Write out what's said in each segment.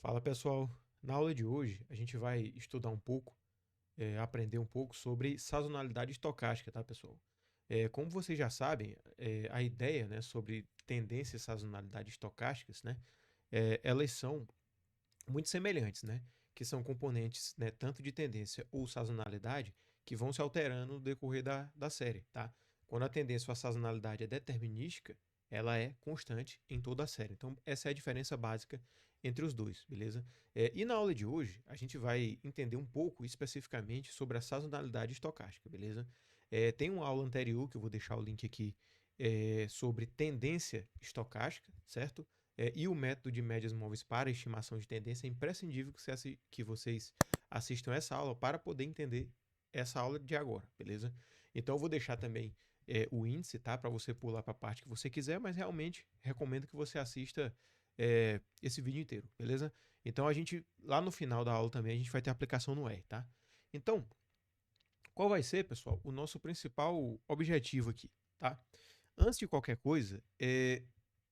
Fala pessoal, na aula de hoje a gente vai estudar um pouco, aprender um pouco sobre sazonalidade estocástica, tá pessoal? Como vocês já sabem, a ideia, né, sobre tendências e sazonalidade estocásticas, né, elas são muito semelhantes, né, que são componentes, né, tanto de tendência ou sazonalidade que vão se alterando no decorrer da série, tá? Quando a tendência ou a sazonalidade é determinística, ela é constante em toda a série. Então, essa é a diferença básica entre os dois, beleza? E na aula de hoje, a gente vai entender um pouco especificamente sobre a sazonalidade estocástica, beleza? Tem uma aula anterior, que eu vou deixar o link aqui, sobre tendência estocástica, certo? E o método de médias móveis para estimação de tendência é imprescindível que vocês assistam essa aula para poder entender essa aula de agora, beleza? Então eu vou deixar também o índice, tá? Para você pular para a parte que você quiser, mas realmente recomendo que você assista esse vídeo inteiro, beleza? Então a gente, lá no final da aula também, a gente vai ter aplicação no R, tá? Então, qual vai ser, pessoal, o nosso principal objetivo aqui, tá? Antes de qualquer coisa,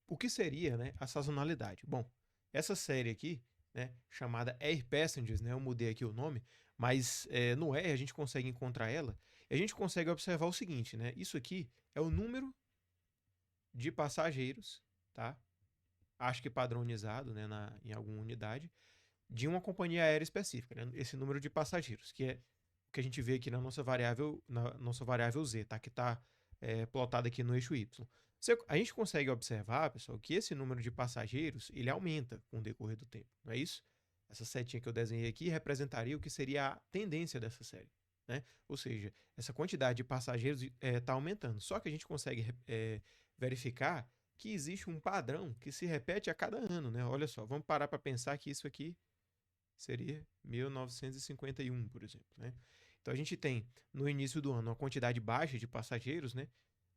o que seria, né, a sazonalidade? Bom, essa série aqui, né, chamada Air Passengers, né, eu mudei aqui o nome, mas no R a gente consegue encontrar ela e a gente consegue observar o seguinte, né? Isso aqui é o número de passageiros, tá? Acho que padronizado, né, em alguma unidade, de uma companhia aérea específica, né? Esse número de passageiros, que é o que a gente vê aqui na nossa variável z, tá? Que está plotado aqui no eixo y. A gente consegue observar, pessoal, que esse número de passageiros ele aumenta com o decorrer do tempo, não é isso? Essa setinha que eu desenhei aqui representaria o que seria a tendência dessa série, né? Ou seja, essa quantidade de passageiros está aumentando. Só que a gente consegue verificar que existe um padrão que se repete a cada ano, né? Olha só, vamos parar para pensar que isso aqui seria 1951, por exemplo, né? Então a gente tem no início do ano uma quantidade baixa de passageiros, né?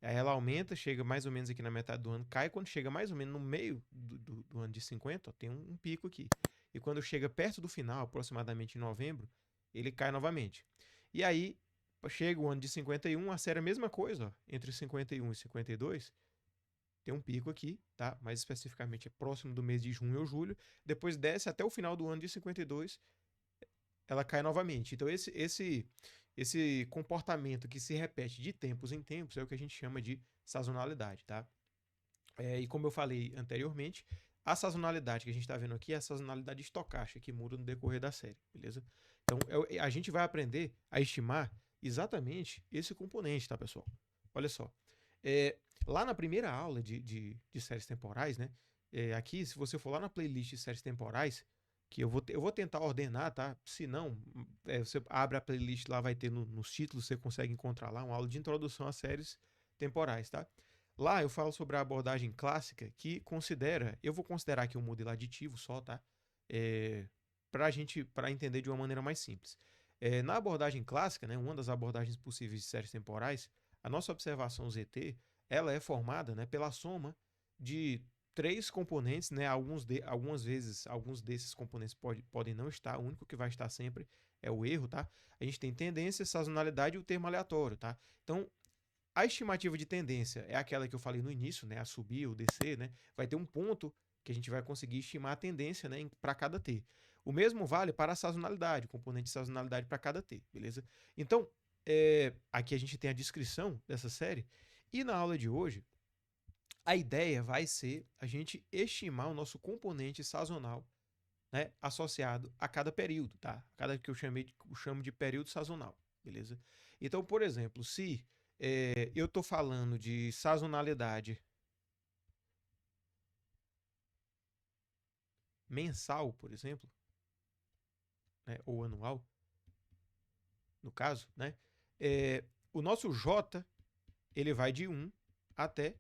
Aí ela aumenta, chega mais ou menos aqui na metade do ano, cai. Quando chega mais ou menos no meio do ano de 50, ó, tem um pico aqui. E quando chega perto do final, aproximadamente em novembro, ele cai novamente. E aí chega o ano de 51, a série é a mesma coisa, ó, entre 51 e 52, tem um pico aqui, tá? Mais especificamente é próximo do mês de junho ou julho. Depois desce até o final do ano de 52, ela cai novamente. Então esse comportamento que se repete de tempos em tempos é o que a gente chama de sazonalidade, tá? E como eu falei anteriormente, a sazonalidade que a gente está vendo aqui é a sazonalidade estocástica, que muda no decorrer da série, beleza? Então a gente vai aprender a estimar exatamente esse componente, tá, pessoal? Olha só. Lá na primeira aula de séries temporais, né? Aqui, se você for lá na playlist de séries temporais, que eu vou tentar ordenar, tá? Se não, você abre a playlist lá, vai ter nos títulos, você consegue encontrar lá uma aula de introdução a séries temporais, tá? Lá eu falo sobre a abordagem clássica que considera, eu vou considerar aqui um modelo aditivo só, tá? Para entender de uma maneira mais simples. Na abordagem clássica, né, uma das abordagens possíveis de séries temporais, a nossa observação ZT, ela é formada, né, pela soma de três componentes, né? Algumas vezes, alguns desses componentes podem não estar, o único que vai estar sempre é o erro, tá? A gente tem tendência, sazonalidade e o termo aleatório, tá? Então, a estimativa de tendência é aquela que eu falei no início, né? A subir ou descer, né? Vai ter um ponto que a gente vai conseguir estimar a tendência, né, para cada T. O mesmo vale para a sazonalidade, componente de sazonalidade para cada T, beleza? Então, aqui a gente tem a descrição dessa série, e na aula de hoje, a ideia vai ser a gente estimar o nosso componente sazonal, né, associado a cada período, tá? Cada que eu chamo de período sazonal, beleza? Então, por exemplo, se eu estou falando de sazonalidade mensal, por exemplo, né, ou anual, no caso, né, o nosso J ele vai de 1 até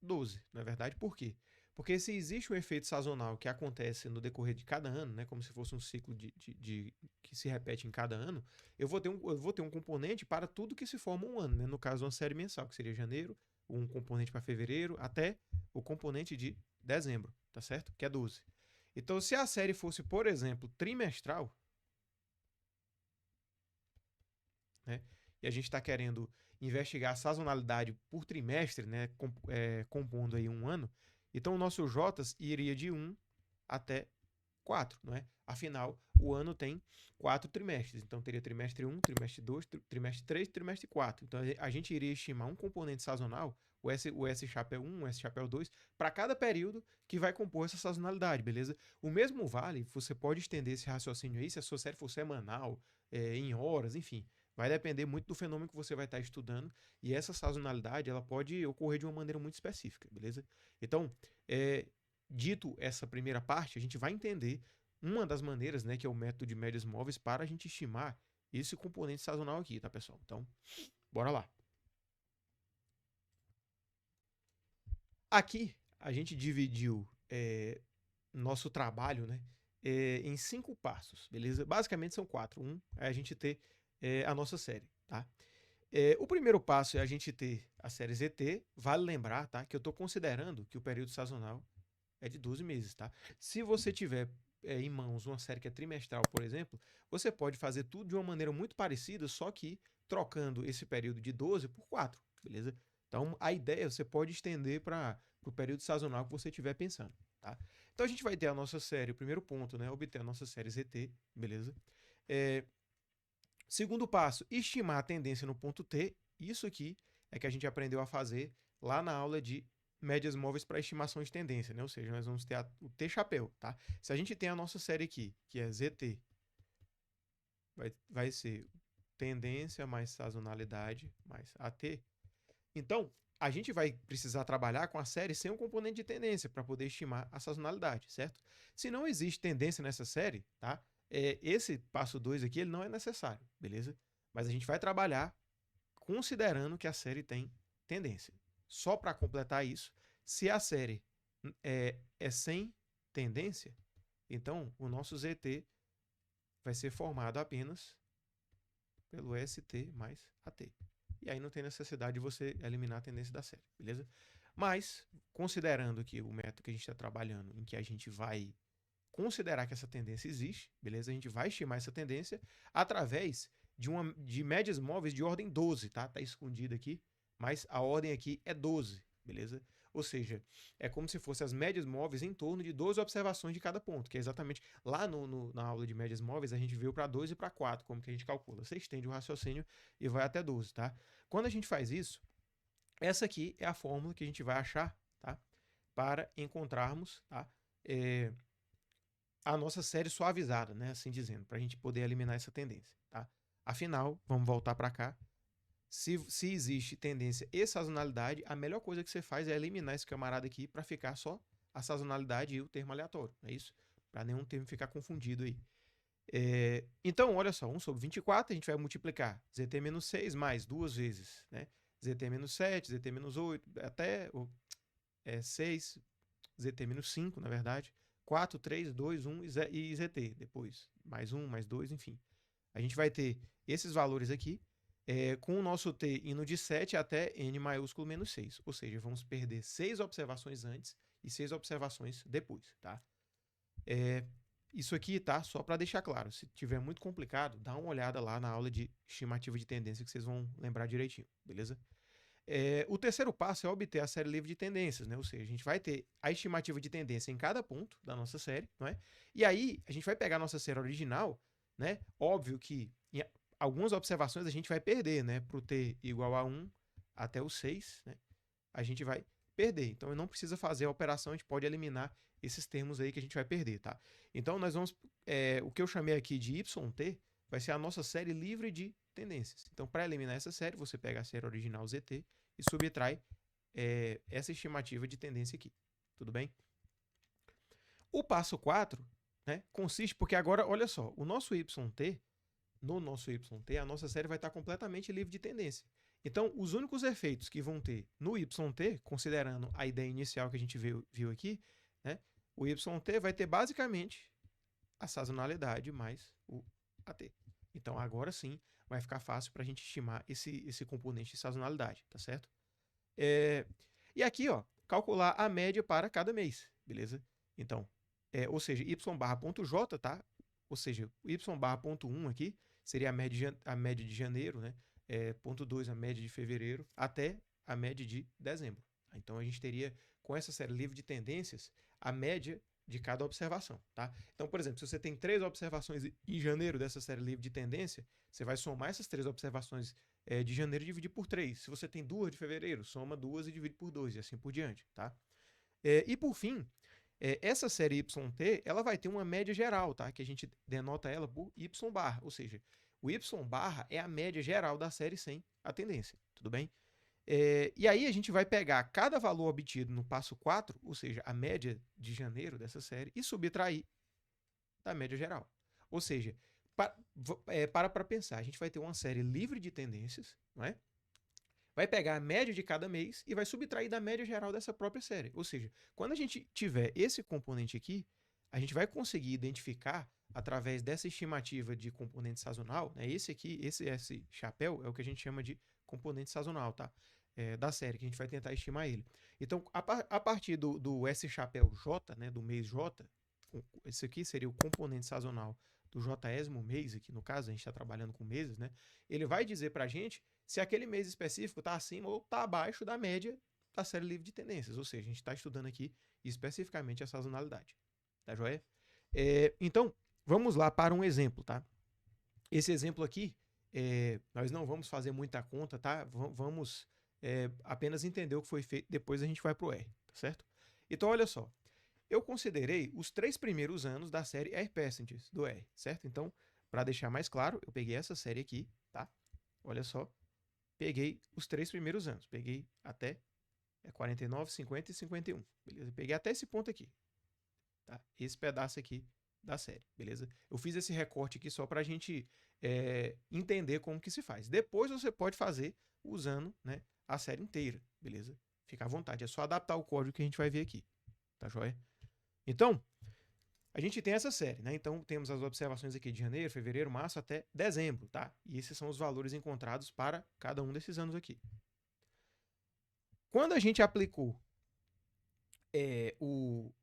12, na verdade. Por quê? Porque se existe um efeito sazonal que acontece no decorrer de cada ano, né, como se fosse um ciclo que se repete em cada ano, eu vou ter um componente para tudo que se forma um ano, né? No caso, uma série mensal, que seria janeiro, um componente para fevereiro, até o componente de dezembro, tá certo? Que é 12. Então, se a série fosse, por exemplo, trimestral, né? E a gente está querendo investigar a sazonalidade por trimestre, né? Compondo aí um ano. Então, o nosso J iria de 1 até 4, não é? Afinal, o ano tem 4 trimestres. Então, teria trimestre 1, trimestre 2, trimestre 3, trimestre 4. Então, a gente iria estimar um componente sazonal, o S chapéu 1, o S chapéu 2, para cada período que vai compor essa sazonalidade, beleza? O mesmo vale, você pode estender esse raciocínio aí, se a sua série for semanal, em horas, enfim. Vai depender muito do fenômeno que você vai estar estudando, e essa sazonalidade ela pode ocorrer de uma maneira muito específica, beleza? Então, dito essa primeira parte, a gente vai entender uma das maneiras, né, que é o método de médias móveis para a gente estimar esse componente sazonal aqui, tá, pessoal? Então, bora lá. Aqui, a gente dividiu nosso trabalho, né, em 5 passos, beleza? Basicamente são 4. É a gente ter a nossa série, tá? O primeiro passo é a gente ter a série ZT. Vale lembrar, tá, que eu estou considerando que o período sazonal é de 12 meses, tá? Se você tiver em mãos uma série que é trimestral, por exemplo, você pode fazer tudo de uma maneira muito parecida, só que trocando esse período de 12 por 4, beleza? Então, a ideia você pode estender para o período sazonal que você estiver pensando, tá? Então, a gente vai ter a nossa série, o primeiro ponto, né? Obter a nossa série ZT, beleza? Segundo passo, estimar a tendência no ponto T. Isso aqui é que a gente aprendeu a fazer lá na aula de médias móveis para estimação de tendência, né? Ou seja, nós vamos ter o T-chapéu, tá? Se a gente tem a nossa série aqui, que é ZT, vai ser tendência mais sazonalidade mais AT. Então, a gente vai precisar trabalhar com a série sem um componente de tendência para poder estimar a sazonalidade, certo? Se não existe tendência nessa série, tá? Esse passo 2 aqui ele não é necessário, beleza? Mas a gente vai trabalhar considerando que a série tem tendência. Só para completar isso, se a série é sem tendência, então o nosso ZT vai ser formado apenas pelo ST mais AT. E aí não tem necessidade de você eliminar a tendência da série, beleza? Mas, considerando que o método que a gente está trabalhando, em que a gente vai considerar que essa tendência existe, beleza? A gente vai estimar essa tendência através de médias móveis de ordem 12, tá? Tá escondido aqui, mas a ordem aqui é 12, beleza? Ou seja, é como se fossem as médias móveis em torno de 12 observações de cada ponto, que é exatamente lá na aula de médias móveis a gente viu para 2 e para 4, como que a gente calcula. Você estende o raciocínio e vai até 12, tá? Quando a gente faz isso, essa aqui é a fórmula que a gente vai achar, tá? Para encontrarmos, tá? A nossa série suavizada, né? Assim dizendo, para a gente poder eliminar essa tendência, tá? Afinal, vamos voltar para cá. Se existe tendência e sazonalidade, a melhor coisa que você faz é eliminar esse camarada aqui para ficar só a sazonalidade e o termo aleatório, não é isso? Para nenhum termo ficar confundido aí. Então, olha só, 1 sobre 24, a gente vai multiplicar ZT-6 mais 2 vezes, né? ZT-7, ZT-8, até 6, ZT-5, na verdade. 4, 3, 2, 1 e ZT depois. Mais 1, mais 2, enfim. A gente vai ter esses valores aqui, com o nosso T indo de 7 até N maiúsculo menos 6. Ou seja, vamos perder 6 observações antes e 6 observações depois, tá? Isso aqui, tá? Só para deixar claro. Se tiver muito complicado, dá uma olhada lá na aula de estimativa de tendência que vocês vão lembrar direitinho, beleza? O terceiro passo é obter a série livre de tendências, né? Ou seja, a gente vai ter a estimativa de tendência em cada ponto da nossa série, não é? E aí, a gente vai pegar a nossa série original, né? Óbvio que em algumas observações a gente vai perder, né? Para o t igual a 1 até o 6, né? A gente vai perder. Então, não precisa fazer a operação, a gente pode eliminar esses termos aí que a gente vai perder, tá? Então, nós vamos... o que eu chamei aqui de YT vai ser a nossa série livre de tendências. Então, para eliminar essa série, você pega a série original ZT e subtrai essa estimativa de tendência aqui. Tudo bem? O passo 4, né, consiste... Porque agora, olha só, no nosso YT, a nossa série vai estar completamente livre de tendência. Então, os únicos efeitos que vão ter no YT, considerando a ideia inicial que a gente viu aqui, né, o YT vai ter basicamente a sazonalidade mais o AT. Então, agora sim, vai ficar fácil para a gente estimar esse componente de sazonalidade, tá certo? E aqui, ó, calcular a média para cada mês, beleza? Então, ou seja, y barra ponto j, tá? Ou seja, y barra ponto 1 aqui seria a média de janeiro, né? Ponto 2, a média de fevereiro, até a média de dezembro. Então, a gente teria, com essa série livre de tendências, a média de cada observação, tá? Então, por exemplo, se você tem 3 observações em janeiro dessa série livre de tendência, você vai somar essas 3 observações de janeiro e dividir por 3. Se você tem 2 de fevereiro, soma 2 e divide por 2 e assim por diante, tá? E por fim, essa série YT, ela vai ter uma média geral, tá? Que a gente denota ela por Y barra, ou seja, o Y barra é a média geral da série sem a tendência, tudo bem? E aí a gente vai pegar cada valor obtido no passo 4, ou seja, a média de janeiro dessa série, e subtrair da média geral. Ou seja, para pensar, a gente vai ter uma série livre de tendências, não é? Vai pegar a média de cada mês e vai subtrair da média geral dessa própria série. Ou seja, quando a gente tiver esse componente aqui, a gente vai conseguir identificar, através dessa estimativa de componente sazonal, né, esse aqui, esse chapéu, é o que a gente chama de componente sazonal, tá? Da série, que a gente vai tentar estimar ele. Então, a partir do S chapéu J, né, do mês J, esse aqui seria o componente sazonal do Jésimo mês, aqui no caso, a gente está trabalhando com meses, né? Ele vai dizer para a gente se aquele mês específico está acima ou está abaixo da média da série livre de tendências. Ou seja, a gente está estudando aqui especificamente a sazonalidade. Tá joia? Então, vamos lá para um exemplo, tá? Esse exemplo aqui, nós não vamos fazer muita conta, tá? Vamos apenas entender o que foi feito, depois a gente vai para o R, tá certo? Então, olha só. Eu considerei os 3 primeiros anos da série Air Passengers, do R, certo? Então, para deixar mais claro, eu peguei essa série aqui, tá? Olha só. Peguei os 3 primeiros anos. Peguei até 49, 50 e 51. Beleza? Peguei até esse ponto aqui. Tá? Esse pedaço aqui da série. Beleza? Eu fiz esse recorte aqui só para a gente entender como que se faz. Depois você pode fazer usando, né, a série inteira. Beleza? Fica à vontade. É só adaptar o código que a gente vai ver aqui. Tá joia? Então, a gente tem essa série, né? Então, temos as observações aqui de janeiro, fevereiro, março até dezembro, tá? E esses são os valores encontrados para cada um desses anos aqui. Quando a gente aplicou o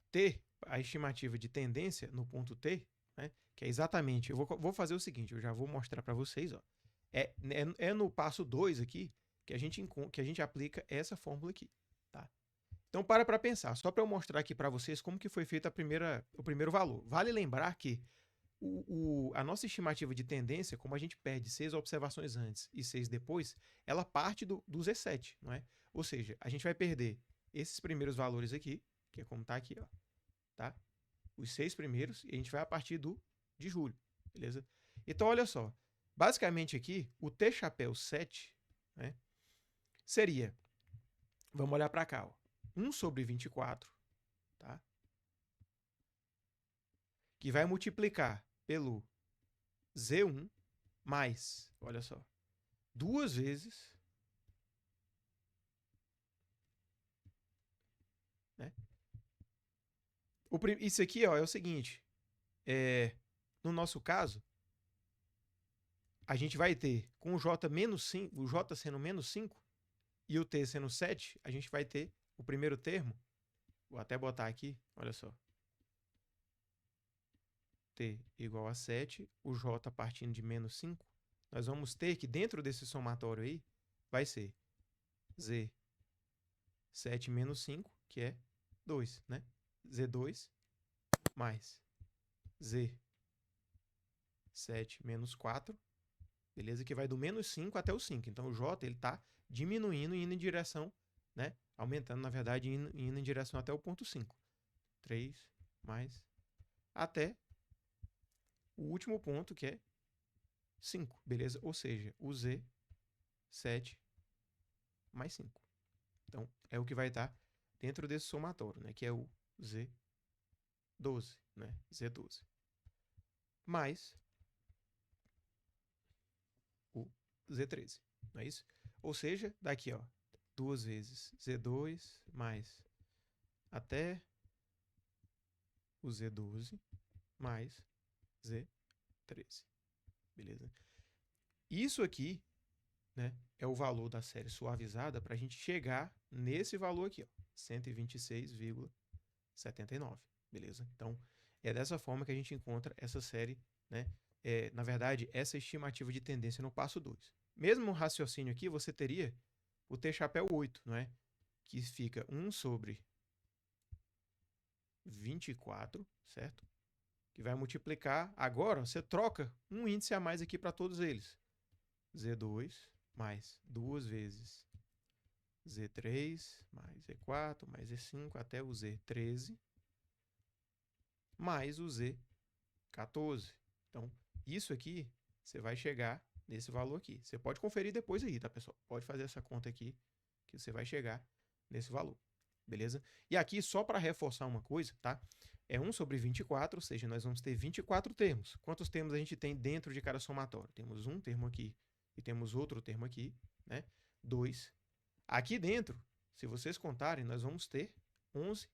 T, a estimativa de tendência no ponto T, né? Que é exatamente, eu vou fazer o seguinte, eu já vou mostrar para vocês, ó. É no passo 2 aqui que a gente aplica essa fórmula aqui, tá? Então, para pensar, só para eu mostrar aqui para vocês como que foi feito o primeiro valor. Vale lembrar que a nossa estimativa de tendência, como a gente perde 6 observações antes e 6 depois, ela parte do Z7, não é? Ou seja, a gente vai perder esses primeiros valores aqui, que é como está aqui, ó, tá? Os 6 primeiros, e a gente vai a partir de julho, beleza? Então, olha só, basicamente aqui, o T chapéu 7, né, seria, vamos olhar para cá, ó, 1 sobre 24, tá? Que vai multiplicar pelo Z1 mais, olha só, 2 vezes, né? Isso aqui, ó, é o seguinte, no nosso caso, a gente vai ter com o J menos 5, o J sendo menos 5 e o T sendo 7, a gente vai ter o primeiro termo, vou até botar aqui, olha só, T igual a 7, o J partindo de menos 5, nós vamos ter que dentro desse somatório aí, vai ser Z7 menos 5, que é 2, né? Z2 mais Z7 menos 4, beleza? Que vai do menos 5 até o 5. Então, o J ele está diminuindo e indo em direção, né? Aumentando, na verdade, indo em direção até o ponto 5. 3 mais até o último ponto, que é 5, beleza? Ou seja, o Z7 mais 5. Então, é o que vai estar dentro desse somatório, né? Que é o Z12, né? Z12. Mais o Z13, não é isso? Ou seja, daqui, ó, 2 vezes Z2 mais até o Z12 mais Z13, beleza? Isso aqui, né, é o valor da série suavizada para a gente chegar nesse valor aqui, ó, 126,79, beleza? Então, é dessa forma que a gente encontra essa série, né? Na verdade, essa estimativa de tendência no passo 2. Mesmo raciocínio aqui, você teria o T chapéu 8, não é? Que fica 1 sobre 24, certo? Que vai multiplicar. Agora, você troca um índice a mais aqui para todos eles. Z2 mais 2 vezes Z3 mais Z4 mais Z5 até o Z13 mais o Z14. Então, isso aqui, você vai chegar nesse valor aqui. Você pode conferir depois aí, tá, pessoal? Pode fazer essa conta aqui, que você vai chegar nesse valor. Beleza? E aqui, só para reforçar uma coisa, tá? É 1 sobre 24, ou seja, nós vamos ter 24 termos. Quantos termos a gente tem dentro de cada somatório? Temos um termo aqui e temos outro termo aqui, né? 2. Aqui dentro, se vocês contarem, nós vamos ter 11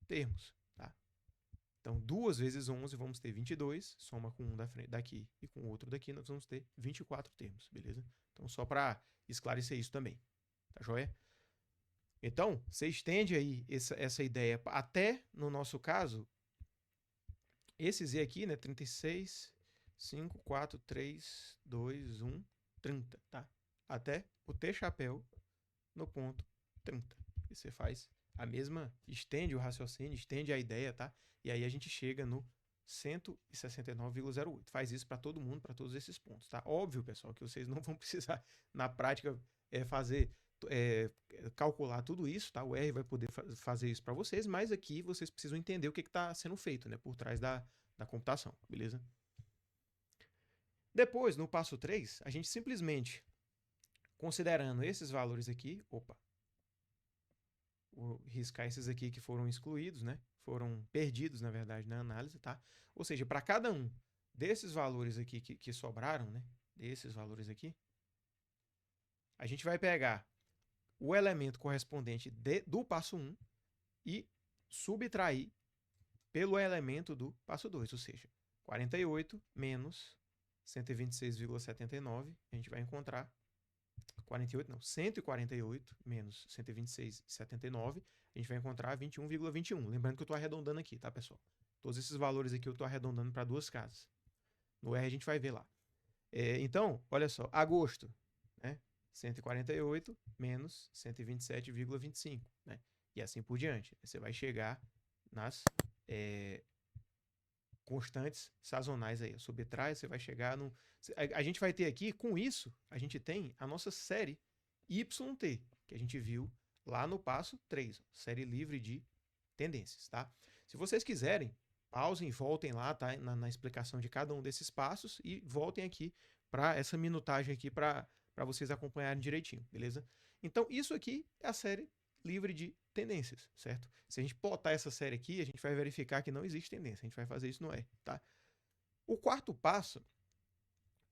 termos, tá? Então, 2 vezes 11, vamos ter 22, soma com um daqui e com o outro daqui, nós vamos ter 24 termos, beleza? Então, só para esclarecer isso também, tá joia? Então, você estende aí essa ideia até, no nosso caso, esse Z aqui, né? 36, 5, 4, 3, 2, 1, 30, tá? Até o T chapéu no ponto 30. E você faz a mesma, estende o raciocínio, estende a ideia, tá? E aí a gente chega no 169,08. Faz isso para todo mundo, para todos esses pontos, tá? Óbvio, pessoal, que vocês não vão precisar, na prática, calcular tudo isso, tá? O R vai poder fazer isso para vocês, mas aqui vocês precisam entender o que está sendo feito, né? Por trás da computação, beleza? Depois, no passo 3, a gente simplesmente, considerando esses valores aqui, vou riscar esses aqui que foram excluídos, né? Foram perdidos, na verdade, na análise, tá? Ou seja, para cada um desses valores aqui que sobraram, né? Desses valores aqui, a gente vai pegar o elemento correspondente do passo 1 e subtrair pelo elemento do passo 2, ou seja, 48 menos 126,79, a gente vai encontrar 148 menos 126,79, a gente vai encontrar 21,21. Lembrando que eu estou arredondando aqui, tá, pessoal? Todos esses valores aqui eu estou arredondando para duas casas. No R a gente vai ver lá. Então, olha só, agosto, né? 148 menos 127,25, né? E assim por diante. Você vai chegar nas constantes sazonais aí. Subtrai, você vai chegar no... A gente vai ter aqui, com isso, a gente tem a nossa série YT, que a gente viu lá no passo 3, série livre de tendências, tá? Se vocês quiserem, pausem e voltem lá, tá? Na explicação de cada um desses passos e voltem aqui para essa minutagem aqui para vocês acompanharem direitinho, beleza? Então, isso aqui é a série livre de tendências, certo? Se a gente plotar essa série aqui, a gente vai verificar que não existe tendência. A gente vai fazer isso no R, tá? O quarto passo,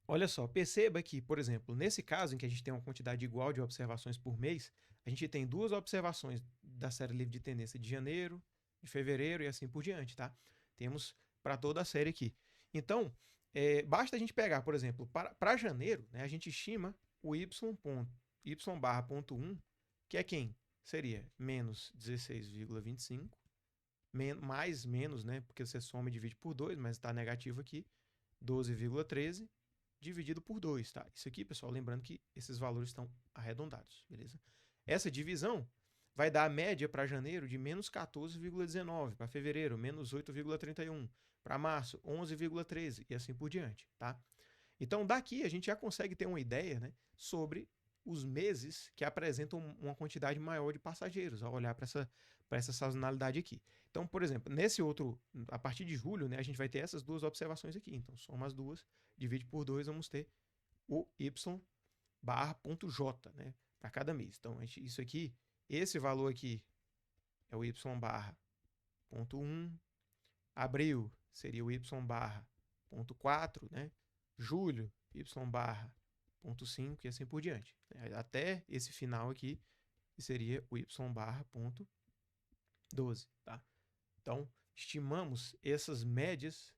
olha só, perceba que, por exemplo, nesse caso em que a gente tem uma quantidade igual de observações por mês, a gente tem duas observações da série livre de tendência de janeiro, de fevereiro e assim por diante, tá? Temos para toda a série aqui. Então, basta a gente pegar, por exemplo, para janeiro, né, a gente estima o y barra ponto 1, que é quem? Seria menos 16,25, mais menos, né, porque você soma e divide por 2, mas está negativo aqui, 12,13 dividido por 2, tá? Isso aqui, pessoal, lembrando que esses valores estão arredondados, beleza? Essa divisão vai dar a média para janeiro de menos 14,19, para fevereiro, menos 8,31, para março, 11,13 e assim por diante, tá? Então, daqui a gente já consegue ter uma ideia, né, sobre os meses que apresentam uma quantidade maior de passageiros, ao olhar para essa sazonalidade aqui. Então, por exemplo, nesse outro, a partir de julho, né, a gente vai ter essas duas observações aqui. Então, soma as duas, divide por 2, vamos ter o y barra ponto j, né, para cada mês. Então, isso aqui, esse valor aqui é o y barra ponto 1, abril seria o y barra ponto 4, né, julho, y barra ponto 5 e assim por diante. Até esse final aqui, que seria o y barra ponto 12, tá? Então, estimamos essas médias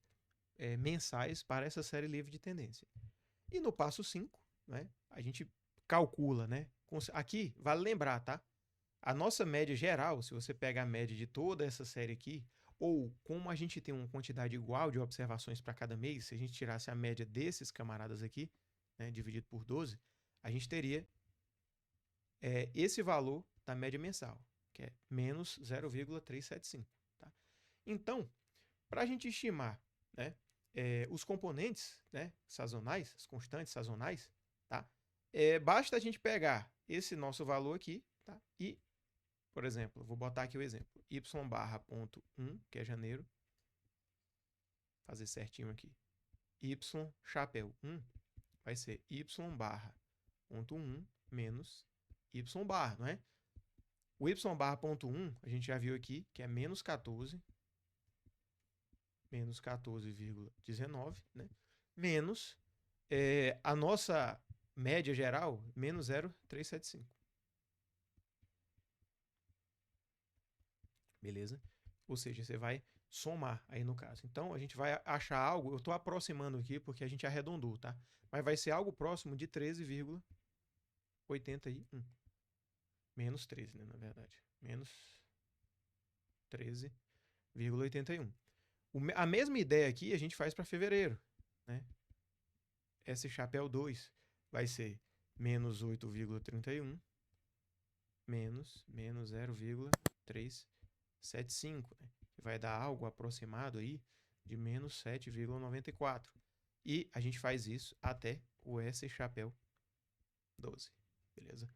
mensais para essa série livre de tendência. E no passo 5, né, a gente calcula, né? Aqui, vale lembrar, tá? A nossa média geral, se você pega a média de toda essa série aqui, ou como a gente tem uma quantidade igual de observações para cada mês, se a gente tirasse a média desses camaradas aqui, né, dividido por 12, a gente teria esse valor da média mensal, que é menos 0,375. Tá? Então, para a gente estimar, né, os componentes, né, sazonais, as constantes sazonais, tá? Basta a gente pegar esse nosso valor aqui, tá? E, por exemplo, vou botar aqui o exemplo, y barra ponto 1, que é janeiro, fazer certinho aqui, y chapéu 1 vai ser y barra ponto 1 menos y barra, não é? O y barra ponto 1, a gente já viu aqui, que é menos 14,19, né? Menos a nossa média geral, menos 0,375. Beleza? Ou seja, você vai somar aí no caso. Então, a gente vai achar algo, eu estou aproximando aqui porque a gente arredondou, tá? Mas vai ser algo próximo de 13,81. Menos 13, né, na verdade. Menos 13,81. A mesma ideia aqui a gente faz para fevereiro, né? Esse chapéu 2 vai ser menos 8,31 menos 0,375, né? Que vai dar algo aproximado aí de menos 7,94. E a gente faz isso até o S chapéu 12, beleza?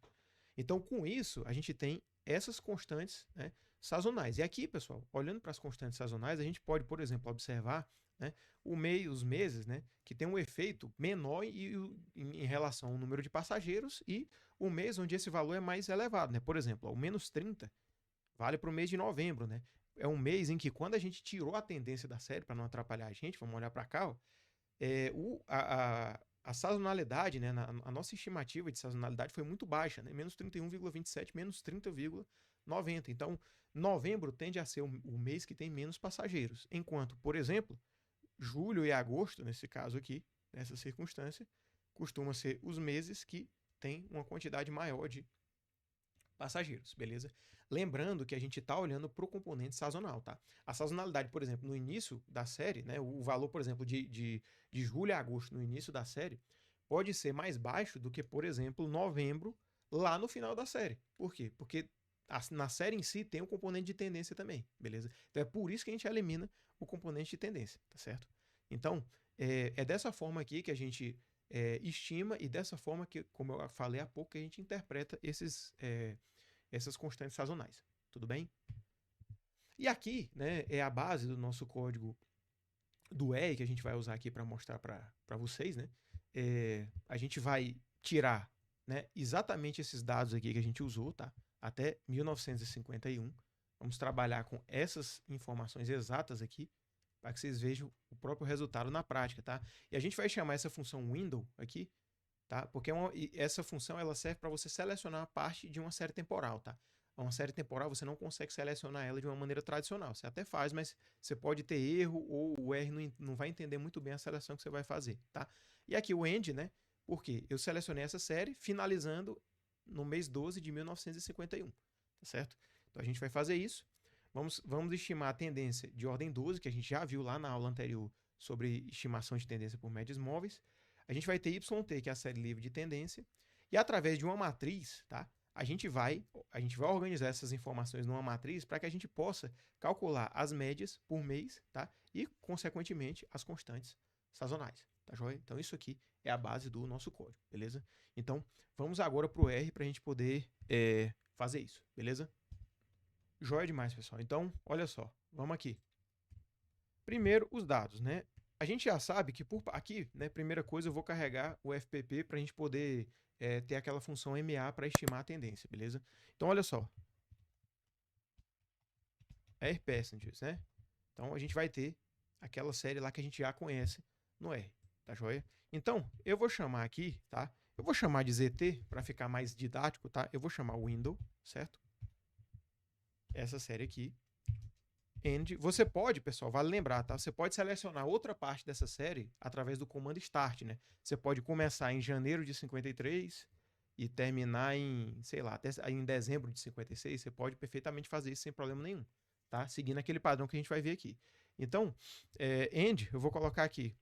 Então, com isso, a gente tem essas constantes, né, sazonais. E aqui, pessoal, olhando para as constantes sazonais, a gente pode, por exemplo, observar, né, os meses, né, que tem um efeito menor em relação ao número de passageiros e o mês onde esse valor é mais elevado. Né? Por exemplo, o menos 30 vale para o mês de novembro. Né? É um mês em que, quando a gente tirou a tendência da série, para não atrapalhar a gente, vamos olhar para cá, ó, a sazonalidade, né, a nossa estimativa de sazonalidade foi muito baixa, né, menos 31,27, menos 30,90. Então, novembro tende a ser o mês que tem menos passageiros, enquanto, por exemplo, julho e agosto, nesse caso aqui, nessa circunstância, costumam ser os meses que têm uma quantidade maior de passageiros, beleza? Lembrando que a gente está olhando para o componente sazonal, tá? A sazonalidade, por exemplo, no início da série, né, o valor, por exemplo, de julho a agosto no início da série, pode ser mais baixo do que, por exemplo, novembro lá no final da série. Por quê? Porque na série em si tem um componente de tendência também, beleza? Então é por isso que a gente elimina o componente de tendência, tá certo? Então, é dessa forma aqui que a gente estima e dessa forma que, como eu falei há pouco, que a gente interpreta essas constantes sazonais. Tudo bem? E aqui, né, é a base do nosso código do R que a gente vai usar aqui para mostrar para vocês, né? A gente vai tirar, né, exatamente esses dados aqui que a gente usou, tá? Até 1951. Vamos trabalhar com essas informações exatas aqui para que vocês vejam o próprio resultado na prática, tá? E a gente vai chamar essa função window aqui, tá? Porque essa função ela serve para você selecionar a parte de uma série temporal, tá? Uma série temporal você não consegue selecionar ela de uma maneira tradicional. Você até faz, mas você pode ter erro ou o R não vai entender muito bem a seleção que você vai fazer, tá? E aqui o end, né? Porque eu selecionei essa série finalizando no mês 12 de 1951, tá certo? Então a gente vai fazer isso. Vamos estimar a tendência de ordem 12, que a gente já viu lá na aula anterior sobre estimação de tendência por médias móveis. A gente vai ter YT, que é a série livre de tendência, e através de uma matriz, tá? A gente vai organizar essas informações numa matriz para que a gente possa calcular as médias por mês, tá? E, consequentemente, as constantes sazonais, tá joia? Então, isso aqui é a base do nosso código, beleza? Então, vamos agora para o R para a gente poder fazer isso, beleza? Joia demais, pessoal. Então, olha só, vamos aqui. Primeiro, os dados, né? A gente já sabe que por aqui, né, primeira coisa, eu vou carregar o FPP para a gente poder ter aquela função MA para estimar a tendência, beleza? Então, olha só. Air Passengers, né? Então, a gente vai ter aquela série lá que a gente já conhece no R, tá joia? Então, eu vou chamar aqui, tá? Eu vou chamar de ZT para ficar mais didático, tá? Eu vou chamar window, certo? Essa série aqui. End. Você pode, pessoal, vale lembrar, tá? Você pode selecionar outra parte dessa série através do comando start, né? Você pode começar em janeiro de 53 e terminar em, sei lá, até em dezembro de 56. Você pode perfeitamente fazer isso sem problema nenhum, tá? Seguindo aquele padrão que a gente vai ver aqui. Então, end, eu vou colocar aqui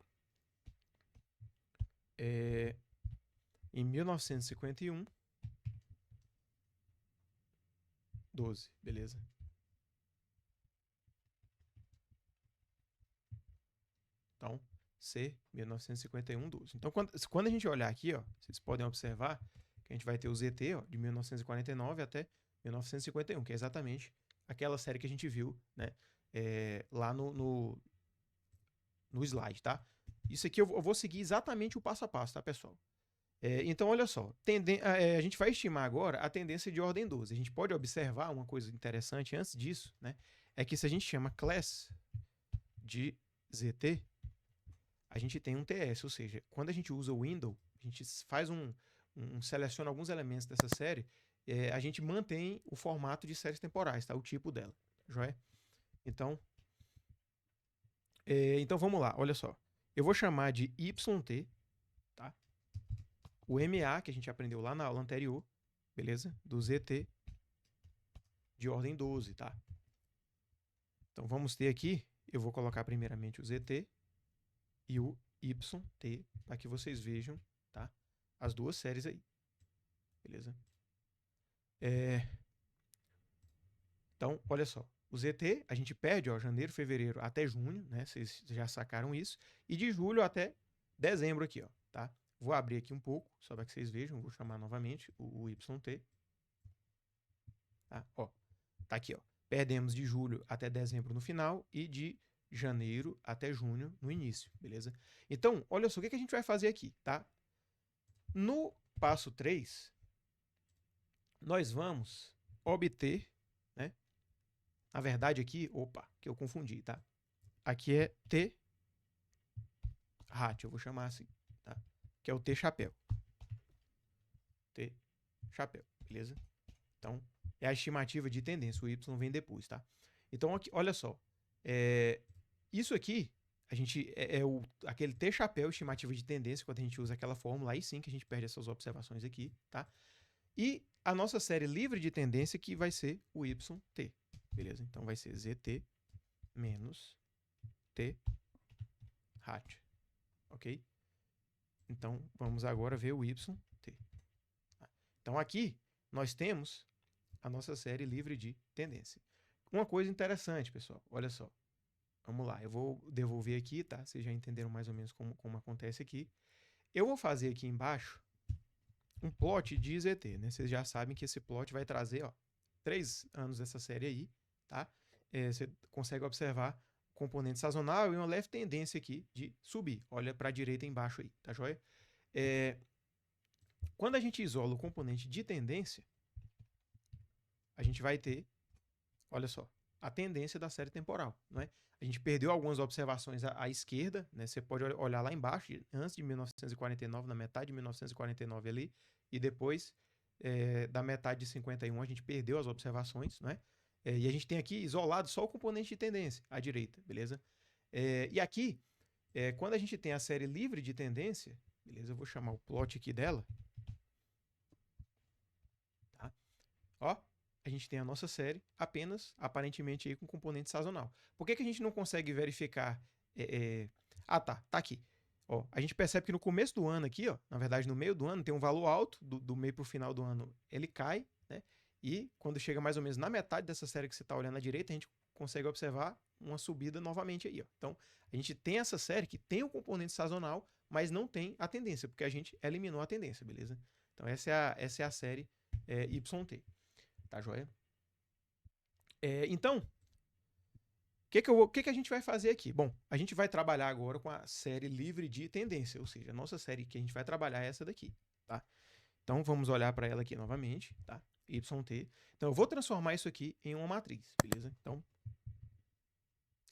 em 1951, 12, beleza? Então, C, 1951, 12. Então, quando a gente olhar aqui, ó, vocês podem observar que a gente vai ter o ZT, ó, de 1949 até 1951, que é exatamente aquela série que a gente viu, né, lá no slide, tá? Isso aqui eu vou seguir exatamente o passo a passo, tá, pessoal? Então, olha só, a gente vai estimar agora a tendência de ordem 12. A gente pode observar uma coisa interessante antes disso, né? É que se a gente chama class de ZT, a gente tem um TS, ou seja, quando a gente usa o window, a gente faz seleciona alguns elementos dessa série, a gente mantém o formato de séries temporais, tá? O tipo dela, joia? Então vamos lá, olha só. Eu vou chamar de YT, tá? O MA, que a gente aprendeu lá na aula anterior, beleza? Do ZT de ordem 12, tá? Então vamos ter aqui, eu vou colocar primeiramente o ZT e o YT, para que vocês vejam, tá? As duas séries aí, beleza? Então, olha só, o ZT a gente perde, ó, janeiro, fevereiro até junho, né? Vocês já sacaram isso. E de julho até dezembro aqui, ó, tá? Vou abrir aqui um pouco, só para que vocês vejam, vou chamar novamente o YT. Tá? Ó, tá aqui, ó. Perdemos de julho até dezembro no final e de janeiro até junho no início, beleza? Então, olha só, o que a gente vai fazer aqui, tá? No passo 3, nós vamos obter, né? Na verdade aqui, que eu confundi, tá? Aqui é T hat, eu vou chamar assim, tá? Que é o T chapéu. T chapéu, beleza? Então, é a estimativa de tendência, o Y vem depois, tá? Então, aqui, olha só, isso aqui, a gente aquele T chapéu, estimativa de tendência, quando a gente usa aquela fórmula, aí sim que a gente perde essas observações aqui, tá? E a nossa série livre de tendência que vai ser o YT, beleza? Então, vai ser ZT menos T hat, ok? Então, vamos agora ver o YT. Então, aqui, nós temos a nossa série livre de tendência. Uma coisa interessante, pessoal, olha só. Vamos lá, eu vou devolver aqui, tá? Vocês já entenderam mais ou menos como acontece aqui. Eu vou fazer aqui embaixo um plot de ZT, né? Vocês já sabem que esse plot vai trazer, ó, 3 anos dessa série aí, tá? Você consegue observar o componente sazonal e uma leve tendência aqui de subir. Olha para a direita embaixo aí, tá joia? Quando a gente isola o componente de tendência, a gente vai ter, olha só, a tendência da série temporal, não é? A gente perdeu algumas observações à esquerda, né? Você pode olhar lá embaixo, antes de 1949, na metade de 1949 ali, e depois da metade de 51 a gente perdeu as observações, não é? E a gente tem aqui isolado só o componente de tendência, à direita, beleza? E aqui, quando a gente tem a série livre de tendência, beleza? Eu vou chamar o plot aqui dela. Tá? Ó, a gente tem a nossa série apenas, aparentemente, aí, com componente sazonal. Por que a gente não consegue verificar? Tá aqui. Ó, a gente percebe que no começo do ano aqui, ó, na verdade no meio do ano, tem um valor alto, do meio para o final do ano ele cai, né? E quando chega mais ou menos na metade dessa série que você está olhando à direita, a gente consegue observar uma subida novamente aí, ó. Então, a gente tem essa série que tem o componente sazonal, mas não tem a tendência, porque a gente eliminou a tendência, beleza? Então, essa é a série YT. Tá joia? Então, o que a gente vai fazer aqui? Bom, a gente vai trabalhar agora com a série livre de tendência, ou seja, a nossa série que a gente vai trabalhar é essa daqui, tá? Então, vamos olhar para ela aqui novamente, tá? YT. Então, eu vou transformar isso aqui em uma matriz, beleza? Então,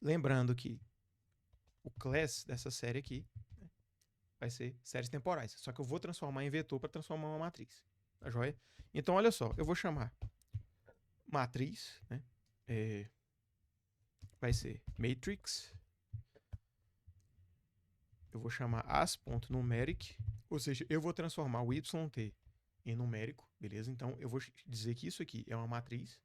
lembrando que o class dessa série aqui, né, vai ser séries temporais, só que eu vou transformar em vetor para transformar uma matriz, tá joia? Então, olha só, eu vou chamar matriz, né? Vai ser matrix. Eu vou chamar as.numeric, ou seja, eu vou transformar o YT em numérico, beleza? Então, eu vou dizer que isso aqui é uma matriz.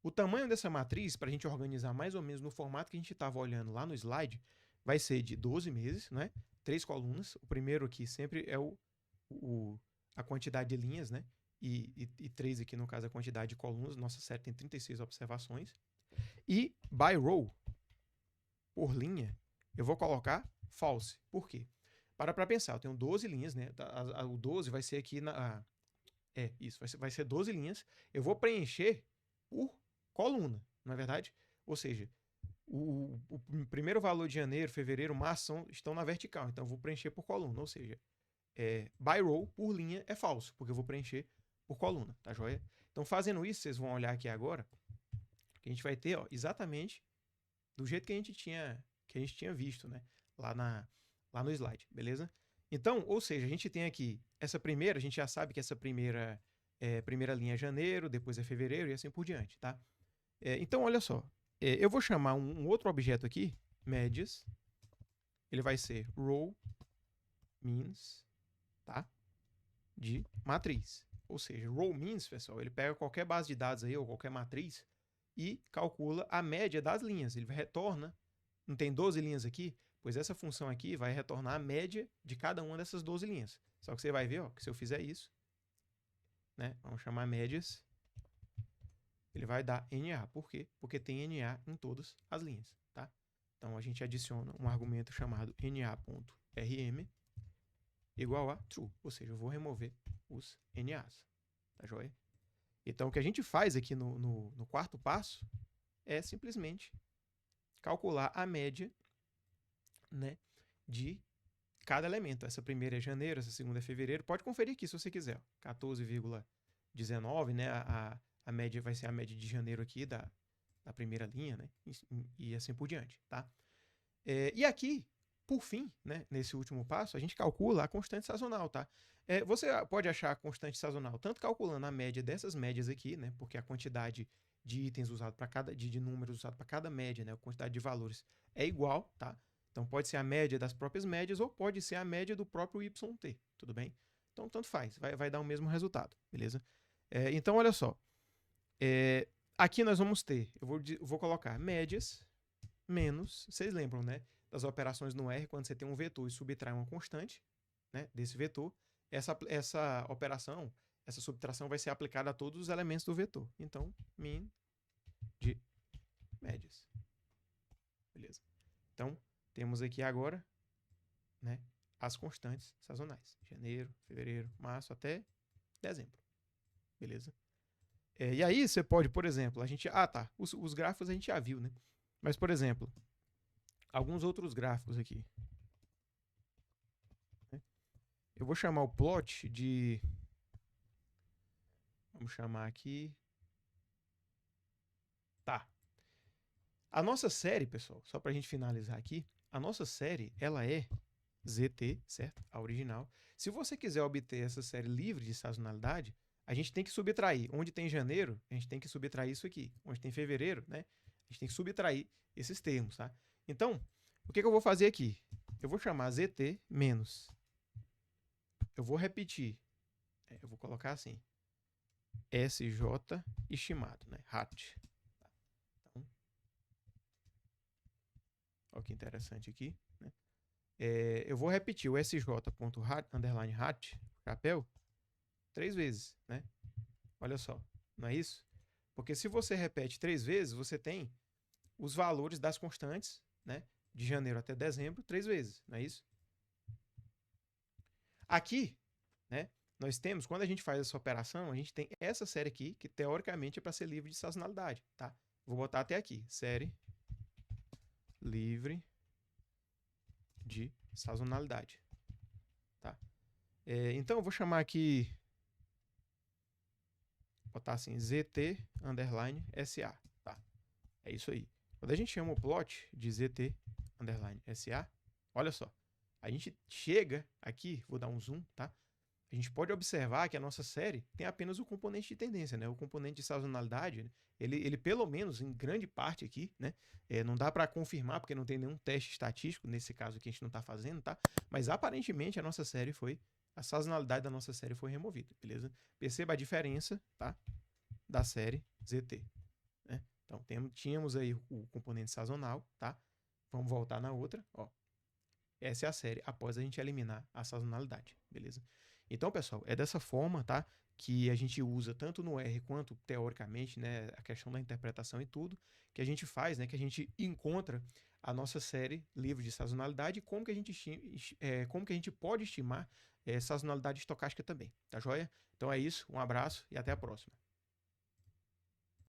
O tamanho dessa matriz, para a gente organizar mais ou menos no formato que a gente estava olhando lá no slide, vai ser de 12 meses, né? 3 colunas. O primeiro aqui sempre é a quantidade de linhas, né? E 3 aqui, no caso, a quantidade de colunas. Nossa série tem 36 observações. E by row, por linha, eu vou colocar false. Por quê? Para pensar, eu tenho 12 linhas, né? O 12 vai ser aqui na... isso, vai ser 12 linhas. Eu vou preencher por coluna, não é verdade? Ou seja, o primeiro valor de janeiro, fevereiro, março estão na vertical. Então, eu vou preencher por coluna. Ou seja, by row, por linha, é falso, porque eu vou preencher por coluna, tá joia? Então, fazendo isso, vocês vão olhar aqui agora, que a gente vai ter, ó, exatamente do jeito que a gente tinha visto, né? Lá no slide, beleza? Então, ou seja, a gente tem aqui essa primeira, a gente já sabe que essa primeira linha é janeiro, depois é fevereiro e assim por diante, tá? Então, olha só, eu vou chamar um outro objeto aqui, médias, ele vai ser row means, tá? De matriz. Ou seja, row means, pessoal, ele pega qualquer base de dados aí, ou qualquer matriz, e calcula a média das linhas. Ele retorna, não tem 12 linhas aqui? Pois essa função aqui vai retornar a média de cada uma dessas 12 linhas. Só que você vai ver, ó, que se eu fizer isso, né, vamos chamar médias, ele vai dar NA. Por quê? Porque tem NA em todas as linhas, tá? Então, a gente adiciona um argumento chamado NA.rm igual a true. Ou seja, eu vou remover os NAs, tá joia? Então, o que a gente faz aqui no quarto passo é simplesmente calcular a média, né, de cada elemento. Essa primeira é janeiro, essa segunda é fevereiro. Pode conferir aqui se você quiser. 14,19, né? A média vai ser a média de janeiro aqui da primeira linha, né? E assim por diante, tá? E aqui, por fim, né, nesse último passo, a gente calcula a constante sazonal, tá? Você pode achar a constante sazonal tanto calculando a média dessas médias aqui, né? Porque a quantidade de itens usado para cada, de números usado para cada média, né? A quantidade de valores é igual, tá? Então, pode ser a média das próprias médias ou pode ser a média do próprio YT, tudo bem? Então, tanto faz, vai dar o mesmo resultado, beleza? Então, olha só. Aqui nós vamos ter, eu vou colocar médias menos, vocês lembram, né? Das operações no R, quando você tem um vetor e subtrai uma constante, né? Desse vetor, essa operação, essa subtração vai ser aplicada a todos os elementos do vetor. Então, min de médias. Beleza? Então, temos aqui agora, né, as constantes sazonais. Janeiro, fevereiro, março até dezembro. Beleza? E aí você pode, por exemplo, os gráficos a gente já viu, né? Mas, por exemplo, alguns outros gráficos aqui. Eu vou chamar o plot de... Vamos chamar aqui... Tá. A nossa série, pessoal, só para a gente finalizar aqui, a nossa série, ela é ZT, certo? A original. Se você quiser obter essa série livre de sazonalidade, a gente tem que subtrair. Onde tem janeiro, a gente tem que subtrair isso aqui. Onde tem fevereiro, né? A gente tem que subtrair esses termos, tá? Então, o que eu vou fazer aqui? Eu vou chamar ZT menos. Eu vou repetir. Eu vou colocar assim. SJ estimado, né? HAT. Então, olha que interessante aqui, né? Eu vou repetir o SJ.hat, chapéu, 3 vezes, né? Olha só, não é isso? Porque se você repete 3 vezes, você tem os valores das constantes, né? De janeiro até dezembro, 3 vezes, não é isso? Aqui, né? Nós temos, quando a gente faz essa operação, a gente tem essa série aqui, que teoricamente é para ser livre de sazonalidade, tá? Vou botar até aqui, série livre de sazonalidade, tá? Então, eu vou chamar aqui, botar assim, ZT underline SA, tá? É isso aí. Quando a gente chama o plot de ZT underline SA, olha só, a gente chega aqui, vou dar um zoom, tá? A gente pode observar que a nossa série tem apenas o componente de tendência, né? O componente de sazonalidade, né? Ele pelo menos, em grande parte aqui, né? Não dá para confirmar, porque não tem nenhum teste estatístico, nesse caso que a gente não está fazendo, tá? Mas aparentemente a sazonalidade da nossa série foi removida, beleza? Perceba a diferença, tá? Da série ZT, né? Então, tínhamos aí o componente sazonal, tá? Vamos voltar na outra, ó. Essa é a série após a gente eliminar a sazonalidade, beleza? Então, pessoal, é dessa forma, tá? que a gente usa tanto no R quanto teoricamente, né, a questão da interpretação e tudo, que a gente faz, né, que a gente encontra a nossa série livre de sazonalidade e como que a gente, como que a gente pode estimar sazonalidade estocástica também, tá joia? Então é isso, um abraço e até a próxima.